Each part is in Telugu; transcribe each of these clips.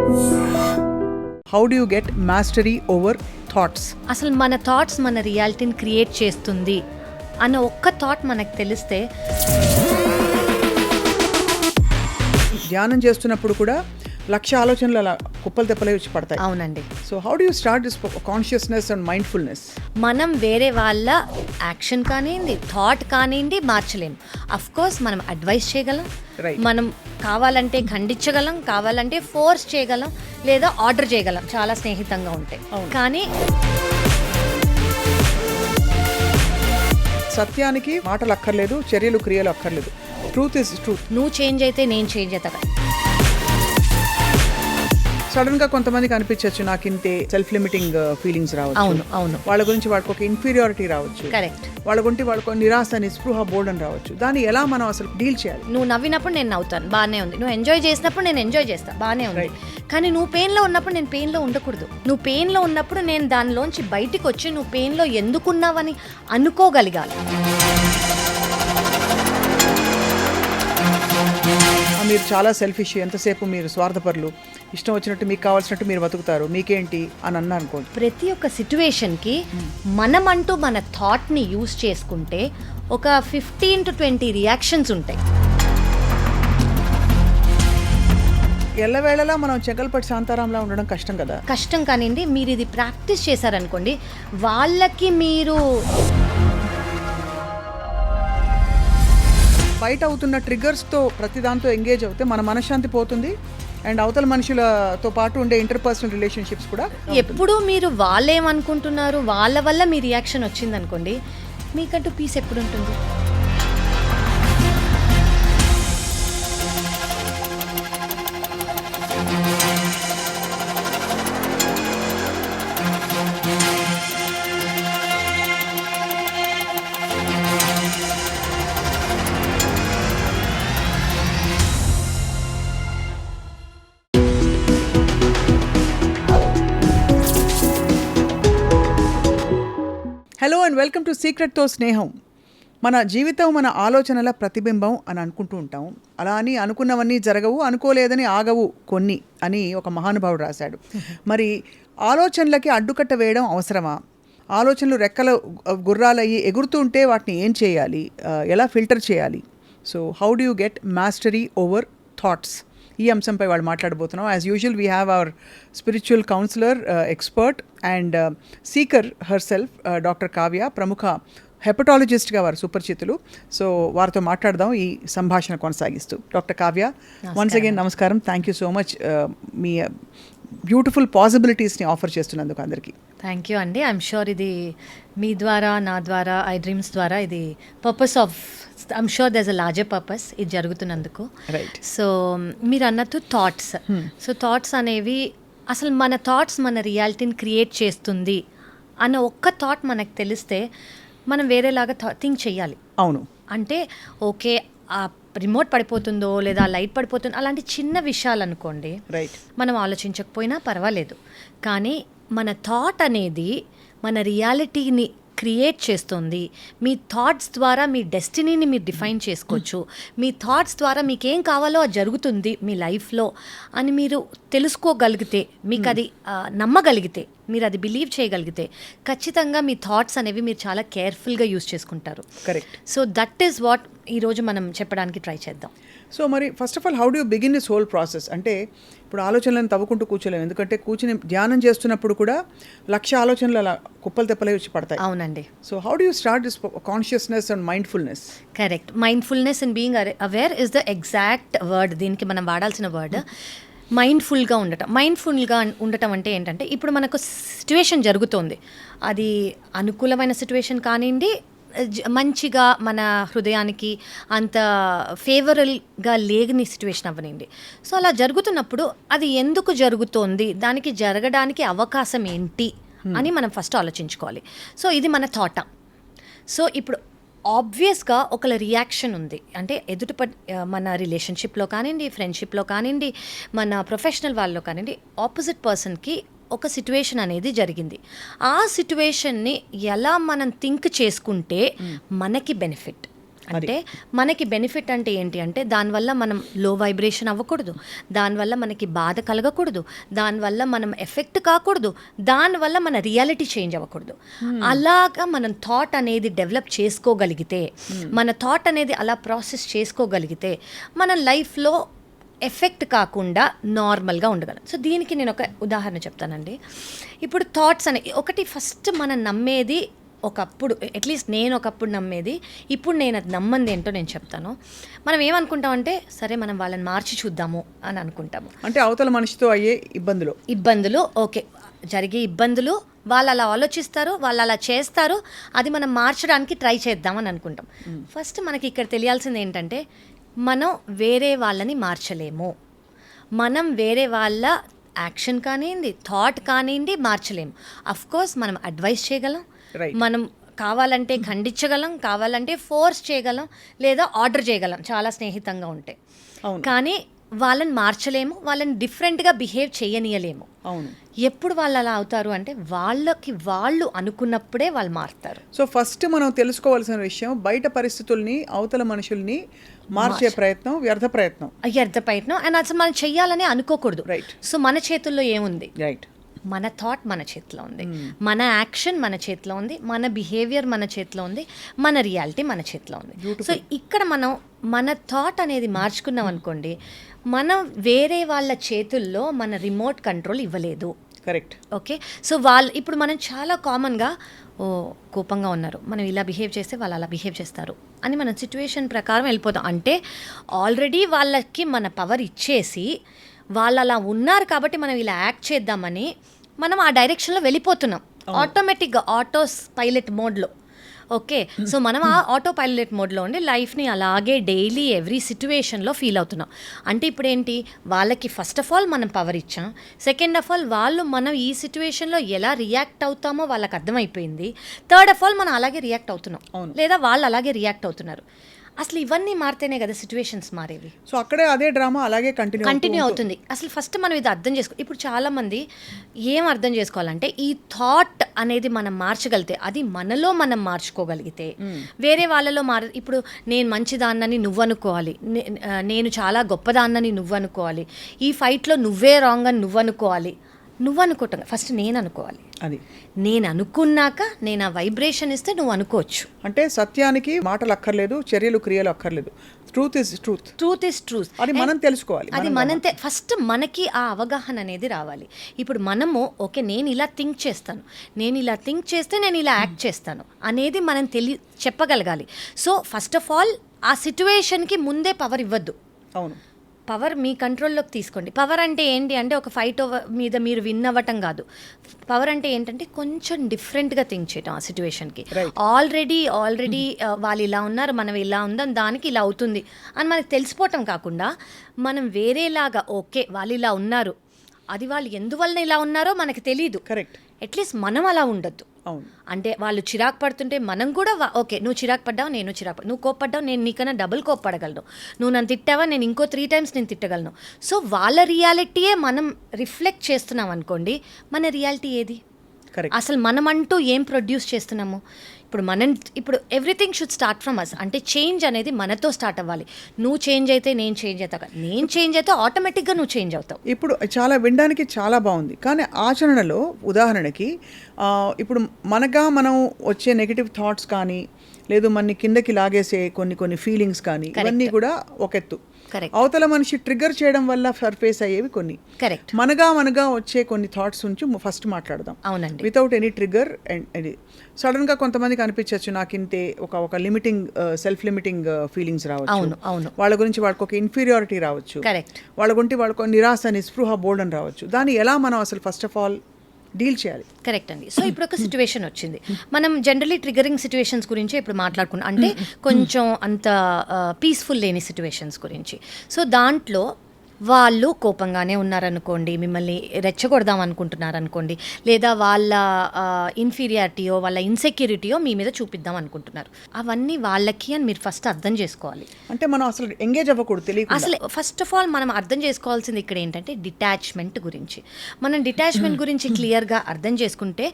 How do you get mastery over thoughts? అసలు మన థాట్స్ మన రియాలిటీని క్రియేట్ చేస్తుంది అన్న ఒక్క థాట్ మనకు తెలిస్తే, ధ్యానం చేస్తున్నప్పుడు కూడా లక్ష ఆలోచనలు అలా కుప్పలు తెప్పలే వచ్చి పడతాయి. అవునండి. So how do you start this consciousness and mindfulness? మనం వేరే వాళ్ళ యాక్షన్ కానివ్వండి, థాట్ కానివ్వండి మార్చలేము. అఫ్ కోర్స్ మనం అడ్వైస్ చేయగలం, Right. మనం కావాలంటే ఖండించగలం, కావాలంటే ఫోర్స్ చేయగలం, లేదా ఆర్డర్ చేయగలం చాలా స్నేహితంగా ఉంటే. కానీ సత్యానికి మాటలు అక్కర్లేదు, చర్యలు క్రియలు అక్కర్లేదు. Truth is truth. నువ్వు చేంజ్ అయితే నేను చేంజ్ అవుతా. సడన్ గా కొంతమందికి అనిపించవచ్చు నాకు ఇంతే సెల్ఫ్ లిమిటింగ్ ఫీలింగ్స్ రావచ్చు. అవును అవును, వాళ్ళ గురించి వాళ్ళకి ఒక ఇన్ఫీరియారిటీ రావచ్చు. కరెక్ట్. వాళ్ళ గురించి వాళ్ళకు నిరాశ, నిస్పృహ, బోర్డన్ రావచ్చు. దాన్ని ఎలా మనం అసలు డీల్ చేయాలి? నువ్వు నవ్వినప్పుడు నేను నవ్వుతాను, బాగానే ఉంది. నువ్వు ఎంజాయ్ చేసినప్పుడు నేను ఎంజాయ్ చేస్తాను, బాగానే ఉంది. కానీ నువ్వు పెయిన్లో ఉన్నప్పుడు నేను పెయిన్లో ఉండకూడదు. నువ్వు పెయిన్లో ఉన్నప్పుడు నేను దానిలోంచి బయటికి వచ్చి నువ్వు పెయిన్లో ఎందుకున్నావని అనుకోగలిగాలి. మీరు చాలా సెల్ఫిష్, ఎంతసేపు మీరు స్వార్థపరులు, ఇష్టం వచ్చినట్టు మీకు కావాల్సినట్టు మీరు బతుకుతారు, మీకేంటి అని అన్నా అనుకోండి. ప్రతి ఒక్క సిచ్యువేషన్కి మనమంటూ మన థాట్ని యూజ్ చేసుకుంటే ఒక 15 to 20 రియాక్షన్స్ ఉంటాయి. ఎల్లవేళలా మనం చెగల్పట్టి శాంతారాంలా ఉండడం కష్టం కదా. కష్టం కానివ్వండి, మీరు ఇది ప్రాక్టీస్ చేశారనుకోండి, వాళ్ళకి మీరు బయట అవుతున్న ట్రిగర్స్తో ప్రతి దాంతో ఎంగేజ్ అవుతే మన మనశ్శాంతి పోతుంది. అండ్ అవతల మనుషులతో పాటు ఉండే ఇంటర్పర్సనల్ రిలేషన్షిప్స్ కూడా. ఎప్పుడూ మీరు వాళ్ళేమనుకుంటున్నారు, వాళ్ళ వల్ల మీ రియాక్షన్ వచ్చిందనుకోండి, మీకంటూ పీస్ ఎప్పుడు ఉంటుంది? హలో అండ్ వెల్కమ్ టు సీక్రెట్తో స్నేహం. మన జీవితం మన ఆలోచనల ప్రతిబింబం అని అనుకుంటూ ఉంటాం. అలా అని అనుకున్నవన్నీ జరగవు, అనుకోలేదని ఆగవు కొన్ని అని ఒక మహానుభావుడు రాశాడు. మరి ఆలోచనలకి అడ్డుకట్ట వేయడం అవసరమా? ఆలోచనలు రెక్కల గుర్రాలయ్యి ఎగురుతూ ఉంటే వాటిని ఏం చేయాలి, ఎలా ఫిల్టర్ చేయాలి? So how do you get mastery over thoughts? ఈ అంశంపై వాళ్ళు మాట్లాడబోతున్నాం. As usual we have our spiritual counsellor, expert and seeker herself, doctor Kavya, ప్రముఖ హెపటాలజిస్ట్గా వారు సుపరిచితులు. సో వారితో మాట్లాడదాం ఈ సంభాషణ కొనసాగిస్తూ. డాక్టర్ కావ్య, వన్స్ అగైన్ నమస్కారం. థ్యాంక్ యూ సో మచ్ మీ బ్యూటిఫుల్ పాసిబిలిటీస్ని ఆఫర్ చేస్తున్నందుకు అందరికీ. థ్యాంక్ యూ అండి. ఐఎమ్ షూర్ ఇది మీ ద్వారా, నా ద్వారా, ఐ డ్రీమ్స్ ద్వారా ఇది purpose of, I'm sure there is a larger purpose ఇది జరుగుతున్నందుకు. రైట్. సో మీరు అన్నట్టు థాట్స్. సో థాట్స్ అనేవి అసలు మన థాట్స్ మన రియాలిటీని క్రియేట్ చేస్తుంది అన్న ఒక్క థాట్ మనకు తెలిస్తే మనం వేరేలాగా థింక్ చెయ్యాలి. అవును. అంటే ఓకే, ఆ రిమోట్ పడిపోతుందో లేదా లైట్ పడిపోతుందో అలాంటి చిన్న విషయాలు అనుకోండి, రైట్, మనం ఆలోచించకపోయినా పర్వాలేదు. కానీ మన థాట్ అనేది మన రియాలిటీని క్రియేట్ చేస్తుంది. మీ థాట్స్ ద్వారా మీ డెస్టినీని మీరు డిఫైన్ చేసుకోవచ్చు. మీ థాట్స్ ద్వారా మీకేం కావాలో అది జరుగుతుంది మీ లైఫ్లో అని మీరు తెలుసుకోగలిగితే, మీకు అది నమ్మగలిగితే, మీరు అది బిలీవ్ చేయగలిగితే ఖచ్చితంగా మీ థాట్స్ అనేవి మీరు చాలా కేర్ఫుల్గా యూజ్ చేసుకుంటారు. Correct. So that is what ఈరోజు మనం చెప్పడానికి ట్రై చేద్దాం. సో మరి first of all how do you begin this whole process? అంటే ఇప్పుడు ఆలోచనలను తవ్వుకుంటూ కూర్చోలేము, ఎందుకంటే కూర్చుని ధ్యానం చేస్తున్నప్పుడు కూడా లక్ష ఆలోచనలు అలా కుప్పలు తెప్పలే వచ్చి పడతాయి. అవునండి. So how do you start this consciousness and mindfulness? Correct. Mindfulness and being aware is the exact word. దీనికి మనం వాడాల్సిన వర్డ్ మైండ్ఫుల్గా ఉండటం. మైండ్ఫుల్గా ఉండటం అంటే ఏంటంటే, ఇప్పుడు మనకు సిచ్యువేషన్ జరుగుతోంది, అది అనుకూలమైన సిచ్యువేషన్ కానివ్వండి, మంచిగా మన హృదయానికి అంత ఫేవరబుల్గా లేని సిచ్యువేషన్ అవ్వనండి. సో అలా జరుగుతున్నప్పుడు అది ఎందుకు జరుగుతోంది, దానికి జరగడానికి అవకాశం ఏంటి అని మనం ఫస్ట్ ఆలోచించుకోవాలి. సో ఇది మన థాటా. సో ఇప్పుడు ఆబ్వియస్గా ఒకళ్ళ రియాక్షన్ ఉంది అంటే మన రిలేషన్షిప్లో కానివ్వండి, ఫ్రెండ్షిప్లో కానివ్వండి, మన ప్రొఫెషనల్ వాళ్ళలో కానివ్వండి, ఆపోజిట్ పర్సన్కి ఒక సిట్యువేషన్ అనేది జరిగింది. ఆ సిట్యువేషన్ని ఎలా మనం థింక్ చేసుకుంటే మనకి బెనిఫిట్, అంటే మనకి బెనిఫిట్ అంటే ఏంటి అంటే దానివల్ల మనం లో వైబ్రేషన్ అవ్వకూడదు, దానివల్ల మనకి బాధ కలగకూడదు, దానివల్ల మనం ఎఫెక్ట్ కాకూడదు, దానివల్ల మన రియాలిటీ చేంజ్ అవ్వకూడదు. అలాగా మనం థాట్ అనేది డెవలప్ చేసుకోగలిగితే, మన థాట్ అనేది అలా ప్రాసెస్ చేసుకోగలిగితే మన లైఫ్లో ఎఫెక్ట్ కాకుండా నార్మల్గా ఉండగలం. సో దీనికి నేను ఒక ఉదాహరణ చెప్తానండి. ఇప్పుడు థాట్స్ అనే ఒకటి ఫస్ట్ మనం నమ్మేది, ఒకప్పుడు అట్లీస్ట్ నేను ఒకప్పుడు నమ్మేది, ఇప్పుడు నేను అది నమ్మంది ఏంటో నేను చెప్తాను. మనం ఏమనుకుంటామంటే సరే మనం వాళ్ళని మార్చి చూద్దాము అని అనుకుంటాము. అంటే అవతల మనిషితో అయ్యే ఇబ్బందులు ఓకే, జరిగే ఇబ్బందులు వాళ్ళు అలా ఆలోచిస్తారు, వాళ్ళు అలా చేస్తారు, అది మనం మార్చడానికి ట్రై చేద్దామని అనుకుంటాం. ఫస్ట్ మనకి ఇక్కడ తెలియాల్సింది ఏంటంటే మనం వేరే వాళ్ళని మార్చలేము. మనం వేరే వాళ్ళ యాక్షన్ కానివ్వండి, థాట్ కానివ్వండి మార్చలేము. అఫ్కోర్స్ మనం అడ్వైస్ చేయగలం, మనం కావాలంటే ఖండించగలం, కావాలంటే ఫోర్స్ చేయగలం, లేదా ఆర్డర్ చేయగలం చాలా స్నేహితంగా ఉంటే. కానీ వాళ్ళని మార్చలేము, వాళ్ళని డిఫరెంట్గా బిహేవ్ చేయనీయలేము. అవును. ఎప్పుడు వాళ్ళు అలా అవుతారు అంటే వాళ్ళకి వాళ్ళు అనుకున్నప్పుడే వాళ్ళు మారుతారు. సో ఫస్ట్ మనం తెలుసుకోవాల్సిన విషయం, బయట పరిస్థితుల్ని, అవతల మనుషుల్ని మార్చే ప్రయత్నం వ్యర్థ ప్రయత్నం అండ్ అసలు మనం చెయ్యాలని అనుకోకూడదు. రైట్. సో మన చేతుల్లో ఏముంది? రైట్. మన థాట్ మన చేతిలో ఉంది, మన యాక్షన్ మన చేతిలో ఉంది, మన బిహేవియర్ మన చేతిలో ఉంది, మన రియాలిటీ మన చేతిలో ఉంది. సో ఇక్కడ మనం మన థాట్ అనేది మార్చుకున్నాం అనుకోండి, మనం వేరే వాళ్ళ చేతుల్లో మన రిమోట్ కంట్రోల్ ఇవ్వలేదు. కరెక్ట్. ఓకే. సో వాళ్ళు ఇప్పుడు మనం చాలా కామన్గా కోపంగా ఉన్నారు, మనం ఇలా బిహేవ్ చేస్తే వాళ్ళు అలా బిహేవ్ చేస్తారు అని మనం సిచ్యువేషన్ ప్రకారం వెళ్ళిపోతాం. అంటే ఆల్రెడీ వాళ్ళకి మన పవర్ ఇచ్చేసి వాళ్ళు అలా ఉన్నారు కాబట్టి మనం ఇలా యాక్ట్ చేద్దామని మనం ఆ డైరెక్షన్లో వెళ్ళిపోతున్నాం ఆటోమేటిక్గా, ఆటో పైలట్ మోడ్లో. ఓకే. సో మనం ఆ ఆటో పైలట్ మోడ్లో ఉండి లైఫ్ని అలాగే డైలీ ఎవ్రీ సిచ్యువేషన్లో ఫీల్ అవుతున్నాం. అంటే ఇప్పుడు ఏంటి, వాళ్ళకి ఫస్ట్ ఆఫ్ ఆల్ మనం పవర్ ఇచ్చాం, సెకండ్ ఆఫ్ ఆల్ వాళ్ళు మనం ఈ సిచ్యువేషన్లో ఎలా రియాక్ట్ అవుతామో వాళ్ళకి అర్థమైపోయింది, థర్డ్ ఆఫ్ ఆల్ మనం అలాగే రియాక్ట్ అవుతున్నాం, లేదా వాళ్ళు అలాగే రియాక్ట్ అవుతున్నారు. అసలు ఇవన్నీ మారితేనే కదా సిచ్యువేషన్స్ మారేవి. సో అక్కడే అదే డ్రామా అలాగే కంటిన్యూ అవుతుంది. అసలు ఫస్ట్ మనం ఇది అర్థం ఇప్పుడు చాలామంది ఏం అర్థం చేసుకోవాలంటే ఈ థాట్ అనేది మనం మార్చగలిగితే, అది మనలో మనం మార్చుకోగలిగితే వేరే వాళ్ళలో ఇప్పుడు నేను మంచిదాన్నని నువ్వు అనుకోవాలి, నేను చాలా గొప్పదాన్నని నువ్వు అనుకోవాలి, ఈ ఫైట్లో నువ్వే రాంగ్ అని నువ్వు అనుకోవాలి. నువ్వు అనుకోవటం ఫస్ట్ నేను అనుకోవాలి. అది నేను అనుకున్నాక నేను ఆ వైబ్రేషన్ ఇస్తే నువ్వు అనుకోవచ్చు. అంటే సత్యానికి మాటలు అక్కర్లేదు, చర్యలు క్రియలు అక్కర్లేదు. Truth is truth. అది మనం తెలుసుకోవాలి. అది మనం ఫస్ట్ మనకి ఆ అవగాహన అనేది రావాలి. ఇప్పుడు మనము ఓకే నేను ఇలా థింక్ చేస్తాను, నేను ఇలా థింక్ చేస్తే నేను ఇలా యాక్ట్ చేస్తాను అనేది మనం చెప్పగలగాలి. సో ఫస్ట్ ఆఫ్ ఆల్ ఆ సిచ్యువేషన్కి ముందే పవర్ ఇవ్వద్దు. అవును. పవర్ మీ కంట్రోల్లోకి తీసుకోండి. పవర్ అంటే ఏంటి అంటే ఒక ఫైట్ మీద మీరు విన్ అవ్వటం కాదు. పవర్ అంటే ఏంటంటే కొంచెం డిఫరెంట్గా థింక్ చేయటం ఆ సిచ్యువేషన్కి. ఆల్రెడీ వాళ్ళు ఇలా ఉన్నారు, మనం ఇలా ఉందాం, దానికి ఇలా అవుతుంది అని మనకు తెలిసిపోవటం కాకుండా మనం వేరేలాగా ఓకే వాళ్ళు ఇలా ఉన్నారు, అది వాళ్ళు ఎందువల్ల ఇలా ఉన్నారో మనకు తెలీదు. కరెక్ట్. అట్లీస్ట్ మనం అలా ఉండొద్దు. అంటే వాళ్ళు చిరాకు పడుతుంటే మనం కూడా ఓకే నువ్వు చిరాకు పడ్డావు, నేను చిరాకు నువ్వు కోప్పడ్డావు, నేను నీకన్నా డబుల్ కోప్పడగలను, నువ్వు నన్ను తిట్టావా, నేను ఇంకో 3 times నేను తిట్టగలను. సో వాళ్ళ రియాలిటీయే మనం రిఫ్లెక్ట్ చేస్తున్నాం అనుకోండి, మన రియాలిటీ ఏది? అసలు మనం అంటూ ఏం ప్రొడ్యూస్ చేస్తున్నాము? ఇప్పుడు everything should start from us. అంటే చేంజ్ అనేది మనతో స్టార్ట్ అవ్వాలి. నువ్వు చేంజ్ అయితే నేను చేంజ్ అవుతా, నేను చేంజ్ అయితే ఆటోమేటిక్గా నువ్వు చేంజ్ అవుతావు. ఇప్పుడు చాలా వినడానికి చాలా బాగుంది, కానీ ఆచరణలో ఉదాహరణకి ఇప్పుడు మనం వచ్చే నెగిటివ్ థాట్స్ కానీ, లేదు మన కిందకి లాగేసే కొన్ని ఫీలింగ్స్ కానీ, ఇవన్నీ కూడా ఒక ఎత్తు. అవతల మనిషి ట్రిగ్గర్ చేయడం వల్ల సర్ఫేస్ అయ్యేవి కొన్ని. కరెక్ట్. మనగా వచ్చే కొన్ని థాట్స్ నుంచి ఫస్ట్ మాట్లాడదాం. అవునండి. Without any trigger. And sudden గా కొంతమందికి అనిపించవచ్చు నాకు ఇంతే ఒక లిమిటింగ్ సెల్ఫ్ లిమిటింగ్ ఫీలింగ్స్ రావచ్చు. అవును. వాళ్ళ గురించి వాళ్ళకి ఒక ఇన్ఫీరియారిటీ రావచ్చు. కరెక్ట్. వాళ్ళ గురించి వాళ్ళకి నిరాశ, నిస్పృహ, బోర్డన్ రావచ్చు. దాన్ని ఎలా మనం అసలు ఫస్ట్ ఆఫ్ ఆల్ డీల్ చేయాలి? కరెక్ట్ అండి. సో ఇప్పుడు ఒక సిచ్యువేషన్ వచ్చింది, మనం జనరలీ ట్రిగరింగ్ సిచ్యువేషన్స్ గురించి ఇప్పుడు మాట్లాడుకున్నాం, అంటే కొంచెం అంత పీస్ఫుల్ లేని సిచ్యువేషన్స్ గురించి. సో దాంట్లో వాళ్ళు కోపంగానే ఉన్నారనుకోండి, మిమ్మల్ని రెచ్చగొడదాం అనుకుంటున్నారనుకోండి, లేదా వాళ్ళ ఇన్ఫీరియారిటీయో వాళ్ళ ఇన్సెక్యూరిటీయో మీ మీద చూపిద్దాం అనుకుంటున్నారు. అవన్నీ వాళ్ళకి అని మీరు ఫస్ట్ అర్థం చేసుకోవాలి. అంటే మనం అసలు ఎంగేజ్ అవ్వకూడదు, తెలియదు అసలు ఫస్ట్ ఆఫ్ ఆల్ మనం అర్థం చేసుకోవాల్సింది ఇక్కడ ఏంటంటే డిటాచ్మెంట్ గురించి. మనం డిటాచ్మెంట్ గురించి క్లియర్గా అర్థం చేసుకుంటే,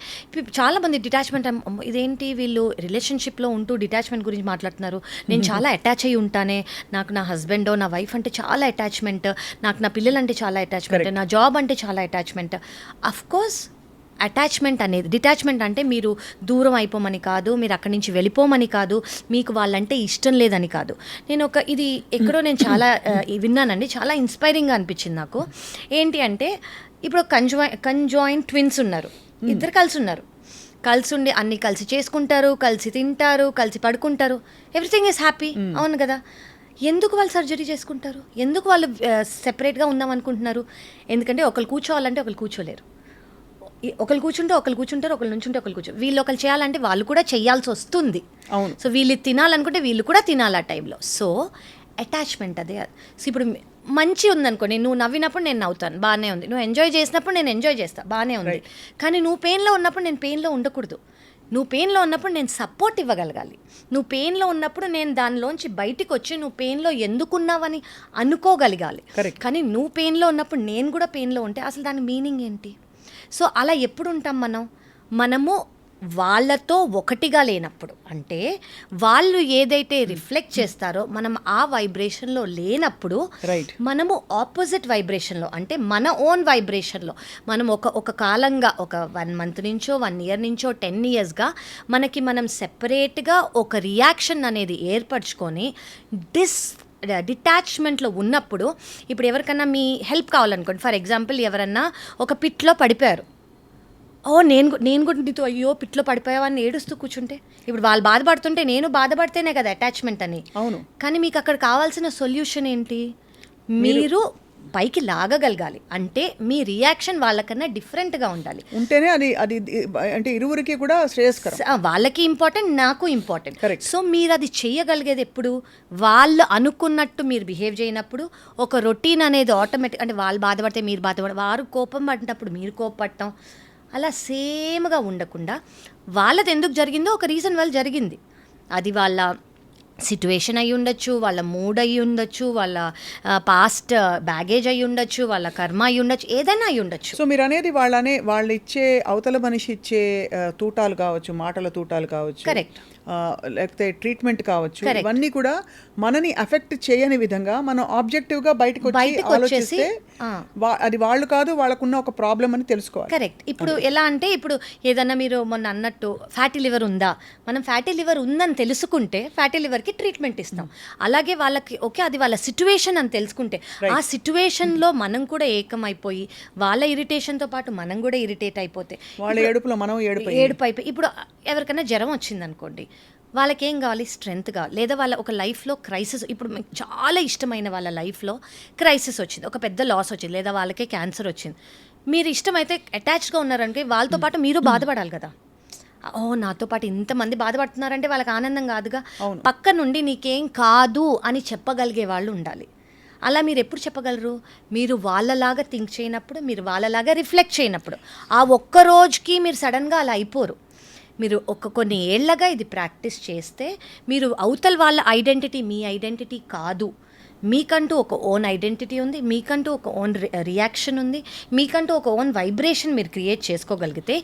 చాలామంది డిటాచ్మెంట్ ఇదేంటి వీళ్ళు రిలేషన్షిప్లో ఉంటూ డిటాచ్మెంట్ గురించి మాట్లాడుతున్నారు, నేను చాలా అటాచ్ అయ్యి ఉంటానే, నాకు నా హస్బెండో నా వైఫ్ అంటే చాలా అటాచ్మెంట్, నాకు నా పిల్లలంటే చాలా అటాచ్మెంట్, నా జాబ్ అంటే చాలా అటాచ్మెంట్. అఫ్కోర్స్ అటాచ్మెంట్ అనేది, డిటాచ్మెంట్ అంటే మీరు దూరం అయిపోమని కాదు, మీరు అక్కడి నుంచి వెళ్ళిపోమని కాదు, మీకు వాళ్ళంటే ఇష్టం లేదని కాదు. నేను ఇది ఎక్కడో నేను చాలా విన్నానండి, చాలా ఇన్స్పైరింగ్గా అనిపించింది నాకు. ఏంటి అంటే ఇప్పుడు కంజాయింట్ ట్విన్స్ ఉన్నారు, ఇద్దరు కలిసి ఉన్నారు, కలిసి ఉండి అన్నీ కలిసి చేసుకుంటారు, కలిసి తింటారు, కలిసి పడుకుంటారు, ఎవ్రీథింగ్ ఈజ్ హ్యాపీ, అవును కదా. ఎందుకు వాళ్ళు సర్జరీ చేసుకుంటారు? ఎందుకు వాళ్ళు సెపరేట్గా ఉందాం అనుకుంటున్నారు? ఎందుకంటే ఒకరు కూర్చోవాలంటే ఒకరు కూర్చోలేరు, ఒకరు కూర్చుంటే ఒకరు కూర్చుంటారు, ఒకరు నుంచుంటే ఒకరు కూర్చో, వీళ్ళు ఒకరు చేయాలంటే వాళ్ళు కూడా చేయాల్సి వస్తుంది. అవును. సో వీళ్ళు తినాలనుకుంటే వీళ్ళు కూడా తినాలి ఆ టైంలో. సో అటాచ్మెంట్ అదే. సో ఇప్పుడు మంచి ఉందనుకోండి, నువ్వు నవ్వినప్పుడు నేను నవ్వుతాను, బాగానే ఉంది, నువ్వు ఎంజాయ్ చేసినప్పుడు నేను ఎంజాయ్ చేస్తాను, బాగానే ఉంది. కానీ నువ్వు పెయిన్లో ఉన్నప్పుడు నేను పెయిన్లో ఉండకూడదు. నువ్వు పెయిన్లో ఉన్నప్పుడు నేను సపోర్ట్ ఇవ్వగలగాలి. నువ్వు పెయిన్లో ఉన్నప్పుడు నేను దానిలోంచి బయటికి వచ్చి నువ్వు పెయిన్లో ఎందుకున్నావని అనుకోగలగాలి. కానీ నువ్వు పెయిన్లో ఉన్నప్పుడు నేను కూడా పెయిన్లో ఉంటే అసలు దాని మీనింగ్ ఏంటి? సో అలా ఎప్పుడు ఉంటాం మనము వాళ్ళతో ఒకటిగా లేనప్పుడు, అంటే వాళ్ళు ఏదైతే రిఫ్లెక్ట్ చేస్తారో మనం ఆ వైబ్రేషన్లో లేనప్పుడు, మనము ఆపోజిట్ వైబ్రేషన్లో, అంటే మన ఓన్ వైబ్రేషన్లో మనం ఒక కాలంగా, ఒక 1 month నుంచో 1 year నుంచో 10 yearsగా మనం సెపరేట్గా ఒక రియాక్షన్ అనేది ఏర్పరచుకొని డిటాచ్మెంట్లో ఉన్నప్పుడు, ఇప్పుడు ఎవరికన్నా మీ హెల్ప్ కావాలనుకోండి, ఫర్ ఎగ్జాంపుల్ ఎవరన్నా ఒక పిట్లో పడిపోయారు, నేను కూడా నీతో అయ్యో పిట్లో పడిపోయావని ఏడుస్తూ కూర్చుంటే, ఇప్పుడు వాళ్ళు బాధపడుతుంటే నేను బాధపడితేనే కదా అటాచ్మెంట్ అని. అవును. కానీ మీకు అక్కడ కావాల్సిన సొల్యూషన్ ఏంటి? మీరు పైకి లాగగలగాలి, అంటే మీ రియాక్షన్ వాళ్ళకన్నా డిఫరెంట్గా ఉండాలి, ఉంటేనే అది అంటే ఇరువురికి కూడా శ్రేయస్కరం. వాళ్ళకి ఇంపార్టెంట్, నాకు ఇంపార్టెంట్. సో మీరు అది చేయగలిగేది ఎప్పుడు? వాళ్ళు అనుకున్నట్టు మీరు బిహేవ్ చేయనప్పుడు, ఒక రొటీన్ అనేది ఆటోమేటిక్, అంటే వాళ్ళు బాధపడితే మీరు బాధపడ, వారు కోపం పడినప్పుడు మీరు కోపపడటం, అలా సేమ్గా ఉండకుండా వాళ్ళది ఎందుకు జరిగిందో ఒక రీజన్ వాళ్ళు జరిగింది. అది వాళ్ళ సిట్యువేషన్ అయి ఉండొచ్చు, వాళ్ళ మూడ్ అయి ఉండొచ్చు, వాళ్ళ పాస్ట్ బ్యాగేజ్ అయి ఉండొచ్చు, వాళ్ళ కర్మ అయి ఉండొచ్చు, ఏదైనా అయి ఉండొచ్చు. సో మీరు అనేది వాళ్ళు ఇచ్చే, అవతల మనిషి ఇచ్చే తూటాలు కావచ్చు, మాటల తూటాలు కావచ్చు, కరెక్ట్, లేకపోతే ట్రీట్మెంట్ కావచ్చు, ఇవన్నీ కూడా మనని అఫెక్ట్ చేయని విధంగా మనం ఆబ్జెక్టివ్గా బయటకు వచ్చేసి అది వాళ్ళు కాదు, వాళ్ళకున్న ఒక ప్రాబ్లం అని తెలుసుకోవాలి. కరెక్ట్. ఇప్పుడు ఎలా అంటే, ఇప్పుడు ఏదన్నా మీరు మొన్న అన్నట్టు ఫ్యాటీ లివర్ ఉందా, మనం ఫ్యాటీ లివర్ ఉందని తెలుసుకుంటే ఫ్యాటీ లివర్కి ట్రీట్మెంట్ ఇస్తాం. అలాగే వాళ్ళకి ఓకే అది వాళ్ళ సిచ్యువేషన్ అని తెలుసుకుంటే, ఆ సిచ్యువేషన్లో మనం కూడా ఏకమైపోయి వాళ్ళ ఇరిటేషన్తో పాటు మనం కూడా ఇరిటేట్ అయిపోతే, వాళ్ళ ఏడుపులో మనం ఏడుపు అయిపోయి, ఇప్పుడు ఎవరికైనా జ్వరం వచ్చింది అనుకోండి, వాళ్ళకి ఏం కావాలి? స్ట్రెంగ్త్ కావాలి. లేదా వాళ్ళ ఒక లైఫ్లో క్రైసిస్, ఇప్పుడు మీకు చాలా ఇష్టమైన వాళ్ళ లైఫ్లో క్రైసిస్ వచ్చింది, ఒక పెద్ద లాస్ వచ్చింది, లేదా వాళ్ళకే క్యాన్సర్ వచ్చింది. మీరు ఇష్టమైతే అటాచ్డ్గా ఉన్నారంటే వాళ్ళతో పాటు మీరు బాధపడాలి కదా. నాతో పాటు ఇంతమంది బాధపడుతున్నారంటే వాళ్ళకి ఆనందం కాదుగా. పక్క నుండి నీకేం కాదు అని చెప్పగలిగే వాళ్ళు ఉండాలి. అలా మీరు ఎప్పుడు చెప్పగలరు? మీరు వాళ్ళలాగా థింక్ చేయనప్పుడు, మీరు వాళ్ళలాగా రిఫ్లెక్ట్ చేయనప్పుడు. ఆ ఒక్క రోజుకి మీరు సడన్గా అలా అయిపోరు. మీరు కొన్ని ఏళ్లగా ఇది ప్రాక్టీస్ చేస్తే, మీరు అవతల వాళ్ళ ఐడెంటిటీ మీ ఐడెంటిటీ కాదు, మీకంటూ ఒక ఓన్ ఐడెంటిటీ ఉంది, మీకంటూ ఒక ఓన్ రియాక్షన్ ఉంది, మీకంటూ ఒక ఓన్ వైబ్రేషన్ మీరు క్రియేట్ చేసుకోగలిగితే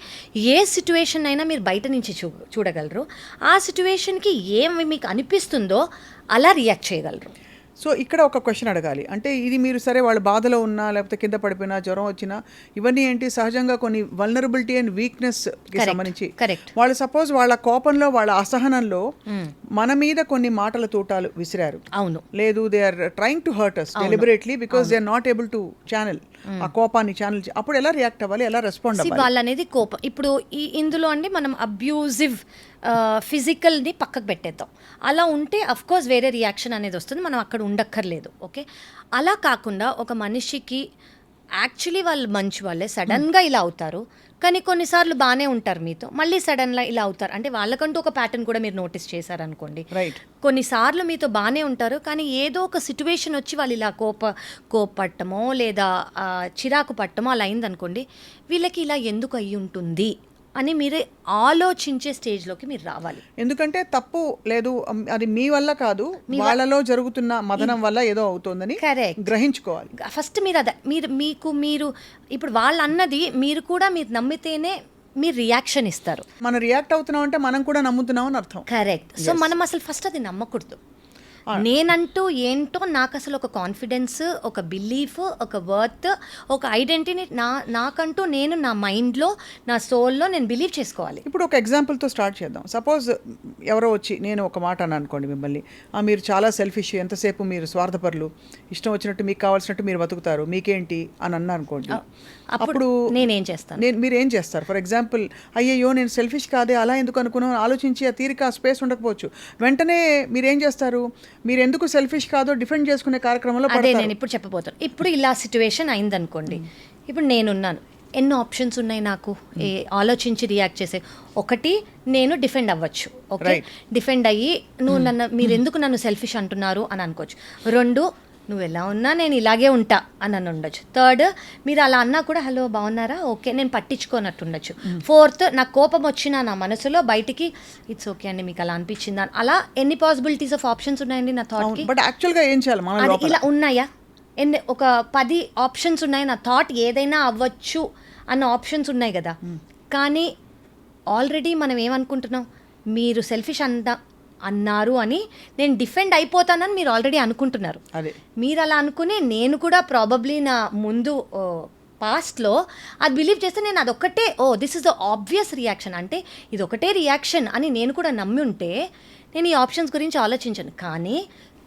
ఏ సిచ్యువేషన్ అయినా మీరు బయట నుంచి చూడగలరు. ఆ సిచ్యువేషన్కి ఏమి మీకు అనిపిస్తుందో అలా రియాక్ట్ చేయగలరు. సో ఇక్కడ ఒక క్వశ్చన్ అడగాలి, అంటే ఇది మీరు సరే వాళ్ళు బాధలో ఉన్నా, లేకపోతే కింద పడిపోయినా, జ్వరం వచ్చినా, ఇవన్నీ ఏంటి సహజంగా కొన్ని వల్నరబిలిటీ అండ్ వీక్నెస్కి సంబంధించి. వాళ్ళు సపోజ్ వాళ్ళ కోపంలో, వాళ్ళ అసహనంలో మన మీద కొన్ని మాటల తూటాలు విసిరారు, అవును, లేదు they are trying to hurt us deliberately because they are not able to channel ఆ కోపాన్ని ఛానల్. అప్పుడు ఎలా రియాక్ట్ అవ్వాలి, ఎలా రెస్పాండ్ అవ్వాలి? వాళ్ళు అనేది కోపం. ఇప్పుడు ఇందులో అండి మనం అబ్యూజివ్ ఫిజికల్ని పక్కకు పెట్టేద్దాం. అలా ఉంటే అఫ్కోర్స్ వేరే రియాక్షన్ అనేది వస్తుంది, మనం అక్కడ ఉండక్కర్లేదు. ఓకే, అలా కాకుండా ఒక మనిషికి యాక్చువల్లీ వాళ్ళు మంచి వాళ్ళే, సడన్గా ఇలా అవుతారు. కానీ కొన్నిసార్లు బాగానే ఉంటారు మీతో, మళ్ళీ సడన్గా ఇలా అవుతారు. అంటే వాళ్ళకంటూ ఒక ప్యాటర్న్ కూడా మీరు నోటీస్ చేశారనుకోండి. రైట్. కొన్నిసార్లు మీతో బాగానే ఉంటారు, కానీ ఏదో ఒక సిచ్యువేషన్ వచ్చి వాళ్ళు ఇలా కోపట్టమో లేదా చిరాకు పట్టమో అలా అయిందనుకోండి, వీళ్ళకి ఇలా ఎందుకు అయ్యి ఉంటుంది అని మీరే ఆలోచించే స్టేజ్లోకి మీరు రావాలి. ఎందుకంటే తప్పు లేదు, అది మీ వల్ల కాదు, వాళ్ళలో జరుగుతున్న మదనం వల్ల ఏదో అవుతోందని కరెక్ట్ గ్రహించుకోవాలి. ఫస్ట్ మీరు అదే మీరు ఇప్పుడు వాళ్ళు అన్నది మీరు కూడా మీరు నమ్మితేనే మీరు రియాక్షన్ ఇస్తారు. మనం రియాక్ట్ అవుతున్నాం అంటే మనం కూడా నమ్ముతున్నాం అని అర్థం. కరెక్ట్. సో మనం అసలు ఫస్ట్ అది నమ్మకూడదు. నేనంటూ ఏంటో నాకు అసలు ఒక కాన్ఫిడెన్స్, ఒక బిలీఫ్, ఒక వర్త్, ఒక ఐడెంటిటీ నాకంటూ నేను నా మైండ్లో, నా సోల్లో నేను బిలీవ్ చేసుకోవాలి. ఇప్పుడు ఒక ఎగ్జాంపుల్తో స్టార్ట్ చేద్దాం. సపోజ్ ఎవరో వచ్చి నేను ఒక మాట అని అనుకోండి మిమ్మల్ని, మీరు చాలా సెల్ఫిష్, ఎంతసేపు మీరు స్వార్థపరులు, ఇష్టం వచ్చినట్టు మీకు కావాల్సినట్టు మీరు బతుకుతారు, మీకేంటి అని అన్నా అనుకోండి. అప్పుడు నేనేం చేస్తాను, మీరు ఏం చేస్తారు? ఫర్ ఎగ్జాంపుల్, అయ్యయ్యో నేను సెల్ఫిష్ కాదే, అలా ఎందుకు అనుకున్నాను ఆలోచించి ఆ తీరిక ఆ స్పేస్ ఉండకపోవచ్చు. వెంటనే మీరేం చేస్తారు? మీరు ఎందుకు సెల్ఫిష్ కాదో డిఫెండ్ చేసుకునే కార్యక్రమంలో అదే నేను ఇప్పుడు చెప్పబోతాను. ఇప్పుడు ఇలా సిచ్యువేషన్ అయిందనుకోండి, ఇప్పుడు నేనున్నాను, ఎన్నో ఆప్షన్స్ ఉన్నాయి నాకు ఆలోచించి రియాక్ట్ చేసే. ఒకటి, నేను డిఫెండ్ అవ్వచ్చు. ఓకే, డిఫెండ్ అయ్యి మీరు ఎందుకు నన్ను సెల్ఫిష్ అంటున్నారు అని అనుకోవచ్చు. రెండు, నువ్వు ఎలా ఉన్నా నేను ఇలాగే ఉంటా అని ఉండొచ్చు. థర్డ్, మీరు అలా అన్నా కూడా హలో బాగున్నారా, ఓకే, నేను పట్టించుకోనట్టు ఉండొచ్చు. ఫోర్త్, నాకు కోపం వచ్చినా నా మనసులో బయటికి ఇట్స్ ఓకే అండి మీకు అలా అనిపించిందా, అలా ఎన్ని పాసిబిలిటీస్ ఆఫ్ ఆప్షన్స్ ఉన్నాయండి నా థాట్కి. బట్ యాక్చువల్గా ఏం చేయాలి? అది ఇలా ఉన్నాయా, ఒక 10 ఆప్షన్స్ ఉన్నాయి, నా థాట్ ఏదైనా అవ్వచ్చు అన్న ఆప్షన్స్ ఉన్నాయి కదా. కానీ ఆల్రెడీ మనం ఏమనుకుంటున్నాం, మీరు సెల్ఫిష్ అన్నారు అని నేను డిఫెండ్ అయిపోతానని మీరు ఆల్రెడీ అనుకుంటున్నారు. మీరు అలా అనుకుని నేను కూడా ప్రాబబ్లీ నా ముందు పాస్ట్లో అది బిలీవ్ చేస్తే నేను అదొక్కటే this is the obvious reaction, అంటే ఇది ఒకటే రియాక్షన్ అని నేను కూడా నమ్మి ఉంటే నేను ఈ ఆప్షన్స్ గురించి ఆలోచించను. కానీ